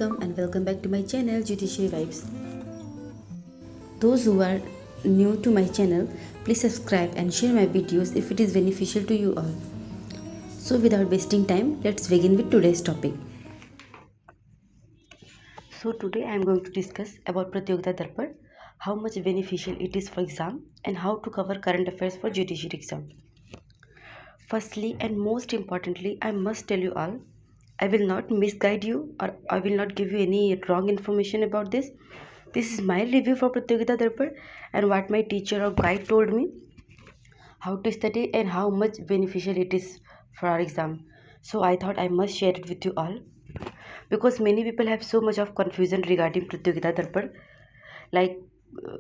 welcome back to my channel Judiciary Vibes. Those who are new to my channel, please subscribe and share my videos if it is beneficial to you all. So without wasting time, let's begin with today's topic. So today I am going to discuss about Pratyogita Darpan, how much beneficial it is for exam and how to cover current affairs for judiciary exam. Firstly and most importantly, I must tell you all, I will not misguide you or I will not give you any wrong information about this. This is my review for Pratyogita Darpan and what my teacher or guide told me how to study and how much beneficial it is for our exam. So I thought I must share it with you all because many people have so much of confusion regarding Pratyogita Darpan, like uh,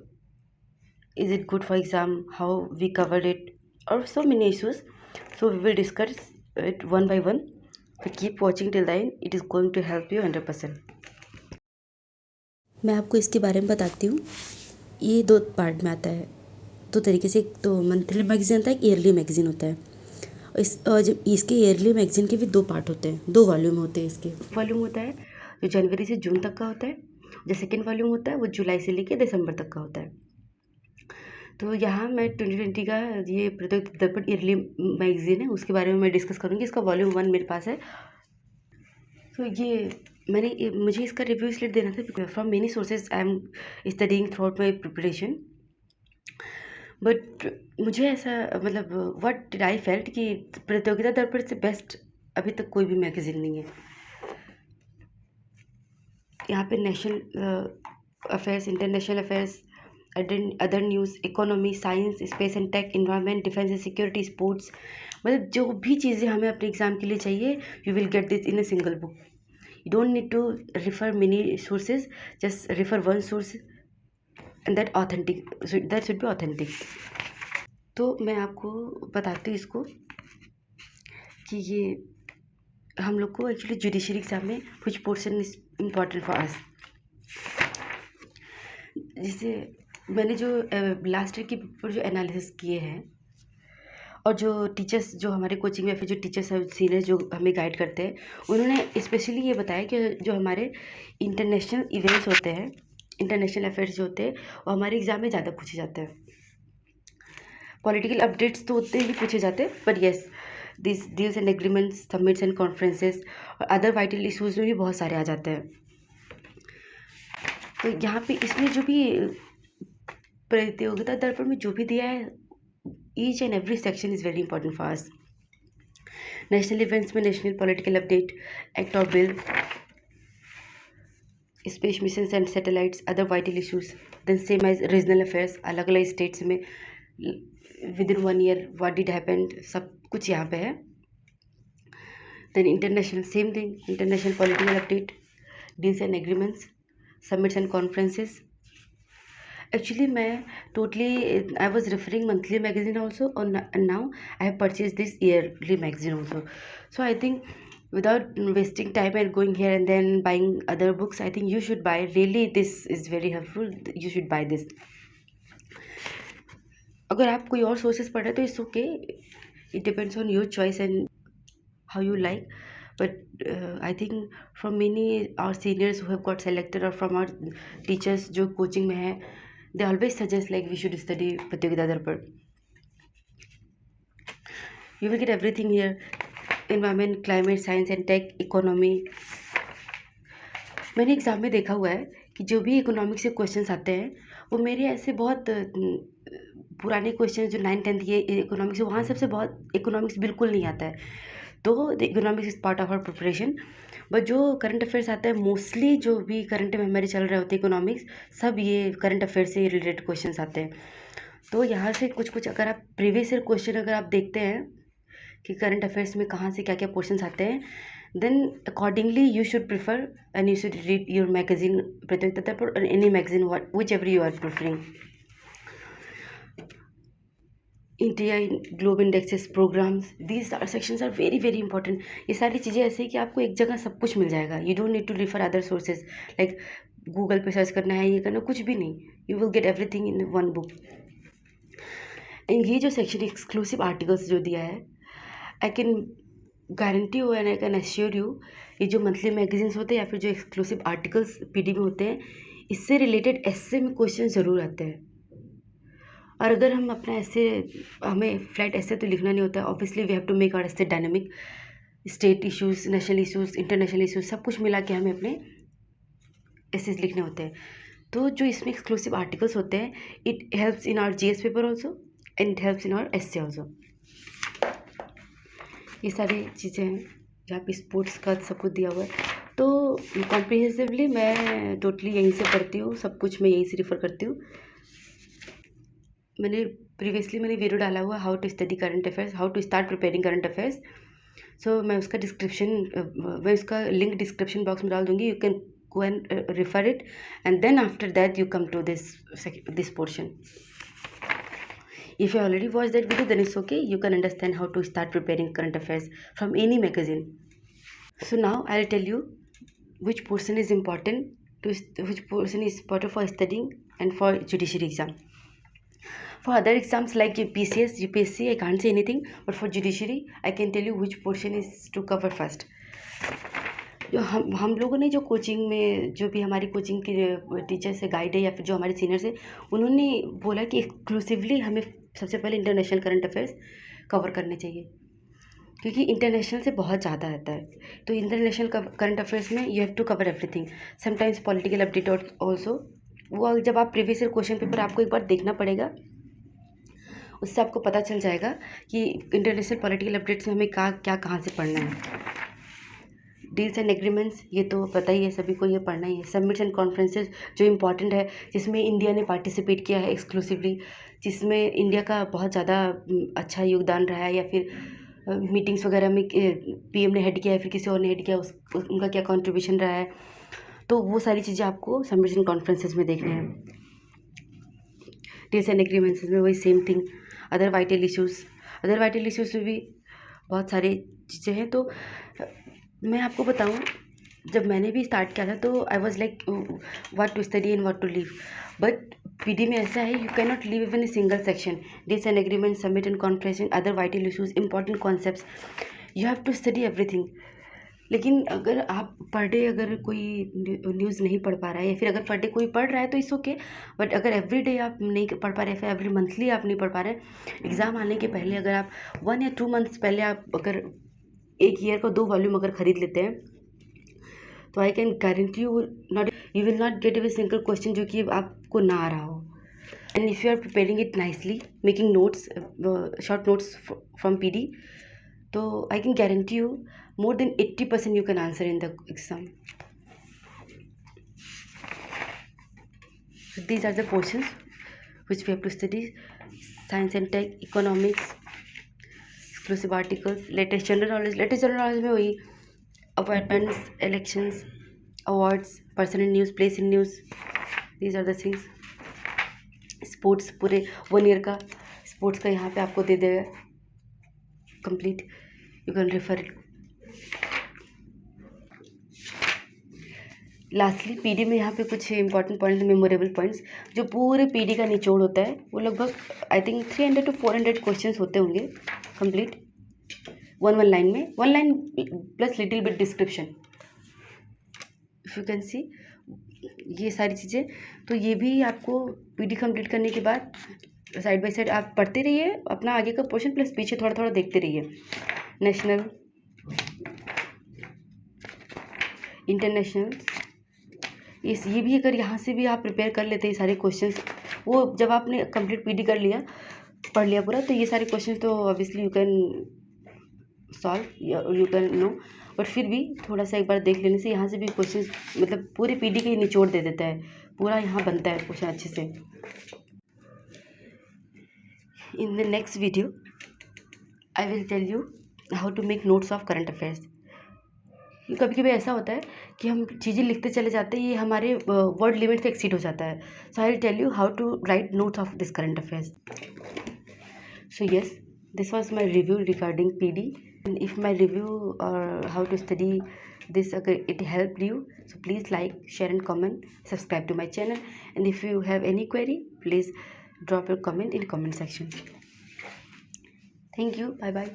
is it good for exam, how we covered it, or so many issues. So we will discuss it one by one. So keep watching till the end. It is going to help you 100%. मैं आपको इसके बारे में बताती हूँ. ये दो part में आता है, दो तरीके से. एक तो मंथली मैगजीन होता है, एक ईयरली मैगजीन होता है. जब इसके ईयरली मैगजीन के भी दो पार्ट होते हैं, दो वॉल्यूम होते हैं. इसके वॉल्यूम होता है जो जनवरी से जून तक का होता है. जो सेकेंड वॉल्यूम होता है वो जुलाई से लेकर दिसंबर तक का होता है. तो यहाँ मैं 2020 का ये प्रत्येक दर्पण ईयरली मैगजीन है, उसके बारे में मैं डिस्कस करूँगी. इसका वॉल्यूम 1 मेरे पास है. तो ये मुझे इसका रिव्यू इसलिए देना था from many sources I am studying through out my preparation. But मुझे ऐसा मतलब व्हाट डिड आई फेल्ट कि प्रतियोगिता दर्पण से बेस्ट अभी तक कोई भी मैगजीन नहीं है. यहाँ पे national affairs, international affairs, other news, economy, science, space and tech, environment, defence and security, sports, मतलब जो भी चीज़ें हमें अपने एग्ज़ाम के लिए चाहिए, you will get this in a single book. You don't need to refer many sources, just refer one source and that authentic, that should be authentic. तो मैं आपको बताती हूँ इसको कि ये हम लोग को एक्चुअली जुडिशरी एग्ज़ाम में कुछ portion is important for us. जैसे मैंने जो लास्ट ईयर की पेपर जो एनालिसिस किए हैं और जो टीचर्स जो हमारे कोचिंग में फिर जो टीचर्स सीनियर जो हमें गाइड करते हैं, उन्होंने स्पेशली ये बताया कि जो हमारे इंटरनेशनल इवेंट्स होते हैं, इंटरनेशनल अफेयर्स जो होते हैं, वो हमारे एग्ज़ाम में ज़्यादा पूछे जाते हैं. पॉलिटिकल अपडेट्स तो उतने ही पूछे जाते हैं, but yes this deals and agreements, summits and conferences और अदर वाइटल इशूज़ में भी बहुत सारे आ जाते हैं. तो यहाँ पे इसमें जो भी प्रतियोगिता दर्पण में जो भी दिया है, each and every section is very important for us. National events में नेशनल पॉलिटिकल अपडेट, एक्ट और bill, space mission and satellites, other vital issues. Then same as regional affairs, अलग अलग स्टेट्स में within 1 year what did happened, सब कुछ यहाँ पे है. Then international, same thing, international political update, deals and agreements, summits and conferences. Actually, मैं totally I was referring monthly magazine also, and now I have purchased this yearly magazine also. So I think without wasting time and going here and then buying other books, I think you should buy. Really, this is very helpful. You should buy this. अगर आप कोई और sources पढ़ रहे हैं तो it's okay. It depends on your choice and how you like. But I think from many our seniors who have got selected or from our teachers जो coaching में है, they always suggest like we should study Pratyogita Darpan. You will get everything here: environment, climate, science and tech, economy. मैंने exam में देखा हुआ है कि जो भी इकोनॉमिक्स से क्वेश्चंस आते हैं वो मेरे ऐसे बहुत पुराने क्वेश्चन जो 9th-10th ये इकोनॉमिक्स, वहाँ सबसे बहुत इकोनॉमिक्स बिल्कुल नहीं आता है. तो economics is part of our preparation. But जो करंट अफेयर्स आता है, मोस्टली जो भी करंट में हमारे चल रहे होते हैं इकोनॉमिक्स, सब ये करंट अफेयर से रिलेटेड क्वेश्चंस आते हैं. तो यहाँ से कुछ अगर आप प्रीवियस ईयर क्वेश्चन अगर आप देखते हैं कि करंट अफेयर्स में कहाँ से क्या क्या क्वेश्चंस आते हैं, then accordingly you should prefer and you should read your magazine Pratyogita Darpan or any magazine, whichever you are preferring. India Globe Indexes, programs, these sections are very very important. ये सारी चीज़ें ऐसे ही कि आपको एक जगह सब कुछ मिल जाएगा. You don't need to refer other sources like Google पे सर्च करना है, ये करना, कुछ भी नहीं. You will get everything in one book. And ये जो सेक्शन एक्सक्लूसिव आर्टिकल्स जो दिया है, आई कैन गारंटी हो and I can assure you, ये जो मंथली मैगजीन्स होते हैं या फिर जो एक्सक्लूसिव आर्टिकल्स पीडी में होते हैं, इससे रिलेटेड एस्से में क्वेश्चन ज़रूर आते हैं। और अगर हम अपना ऐसे, हमें फ्लैट ऐसे तो लिखना नहीं होता है, obviously we have to make our ऐसे dynamic, state issues, national issues, international issues, सब कुछ मिला के हमें अपने ऐसे लिखने होते हैं। तो जो इसमें एक्सक्लूसिव आर्टिकल्स होते हैं, it helps in our GS paper also and it helps in our essay also. ये सारी चीज़ें हैं, यहाँ पे स्पोर्ट्स का सब कुछ दिया हुआ है। तो कॉम्प्रिहेंसिवली मैं टोटली यहीं से पढ़ती हूँ, सब कुछ मैं यहीं से रिफ़र करती हूँ। मैंने वीडियो डाला हुआ how to study current affairs, how to start preparing current affairs. So मैं उसका लिंक डिस्क्रिप्शन बॉक्स में डाल दूँगी, you can go and refer it, and then after that you come to this portion. If you already watched that video, then it's okay, you can understand how to start preparing current affairs from any magazine. So now I'll tell you which portion is important for studying and for judiciary exam. For other exams like PCS, UPSC, I can't say anything, but for judiciary I can tell you which portion is to cover first. जो हम लोगों ने जो coaching में, जो भी हमारी coaching के टीचर से गाइड है या फिर जो हमारे सीनियर्स है, उन्होंने बोला कि एक्सक्लूसिवली हमें सबसे पहले इंटरनेशनल करंट अफेयर्स कवर करने चाहिए, क्योंकि इंटरनेशनल से बहुत ज़्यादा आता है। तो इंटरनेशनल करंट अफेयर्स में you have to cover everything, sometimes political update also. वो जब आप प्रीवियस ईयर क्वेश्चन पेपर आपको एक बार देखना पड़ेगा, उससे आपको पता चल जाएगा कि इंटरनेशनल पॉलिटिकल अपडेट्स में हमें क्या कहाँ से पढ़ना है। डील्स एंड एग्रीमेंट्स, ये तो पता ही है सभी को, ये पढ़ना ही है। समिट्स एंड कॉन्फ्रेंसेस जो इम्पॉर्टेंट है, जिसमें इंडिया ने पार्टिसिपेट किया है एक्सक्लूसिवली, जिसमें इंडिया का बहुत ज़्यादा अच्छा योगदान रहा है, या फिर मीटिंग्स वगैरह में पीएम ने हेड किया है, फिर किसी और ने हेड किया, उनका क्या कंट्रीब्यूशन रहा है, तो वो सारी चीज़ें आपको समिट्स एंड कॉन्फ्रेंसेस में देखने हैं। डील्स एंड एग्रीमेंट्स में वही same thing. Other vital issues में भी बहुत सारी चीज़ें हैं। तो मैं आपको बताऊं, जब मैंने भी स्टार्ट किया था तो I was like what to study and what to leave, but PD में ऐसा है, you can not leave even a single section. Deals and agreement, summit and conference, other vital issues, important concepts, you have to study everything. लेकिन अगर आप per day अगर कोई news नहीं पढ़ पा रहा है, या फिर अगर पर डे कोई पढ़ रहा है तो इट्स ओके, बट अगर एवरी डे आप नहीं पढ़ पा रहे, फिर एवरी मंथली आप नहीं पढ़ पा रहे, एग्ज़ाम आने के पहले अगर आप 1 या 2 मंथ्स पहले आप अगर एक ईयर का 2 वॉल्यूम अगर खरीद लेते हैं, तो I can guarantee you will not get a single question जो कि आपको ना आ रहा हो। And if you are preparing it nicely, making notes, short notes from PD, तो I can guarantee you more than 80% you can answer in the exam. So these are the portions which we have to study: science and tech, economics, exclusive articles, latest general knowledge में वही appointments, elections, awards, person in news, place in news, these are the things. Sports पूरे 1 year का sports का यहाँ पे आपको दे देगा complete, you can refer it. Lastly PD में यहाँ पे कुछ इंपॉर्टेंट पॉइंट्स, मेमोरेबल पॉइंट्स, जो पूरे पीडी का निचोड़ होता है, वो लगभग आई थिंक 300 to 400 क्वेश्चंस होते होंगे कंप्लीट, वन लाइन में, 1 line plus little bit description, if you can see ये सारी चीज़ें। तो ये भी आपको पीडी कंप्लीट करने के बाद साइड बाय साइड आप पढ़ते रहिए अपना आगे का पोर्शन, प्लस पीछे थोड़ा थोड़ा देखते रहिए। नेशनल, इंटरनेशनल, ये भी अगर यहाँ से भी आप प्रिपेयर कर लेते हैं सारे क्वेश्चंस, वो जब आपने कंप्लीट पीडी कर लिया, पढ़ लिया पूरा, तो ये सारे क्वेश्चंस तो obviously you can solve, you can know, but फिर भी थोड़ा सा एक बार देख लेने से यहाँ से भी क्वेश्चंस, मतलब पूरे पीडी के निचोड़ दे देता है, पूरा यहाँ बनता है क्वेश्चन अच्छे से। In the next video I will tell you how to make notes of current affairs. कभी कभी ऐसा होता है कि हम चीज़ें लिखते चले जाते हैं, ये हमारे वर्ड लिमिट से एक्सीड हो जाता है। So I will tell you how to write notes of this current affairs. So yes, this was my review regarding PD, and if my review और हाउ टू स्टडी this, अगर it helped you, so please like, share and comment, subscribe to my channel, and if you have any query, please drop your comment in comment section. Thank you, bye bye.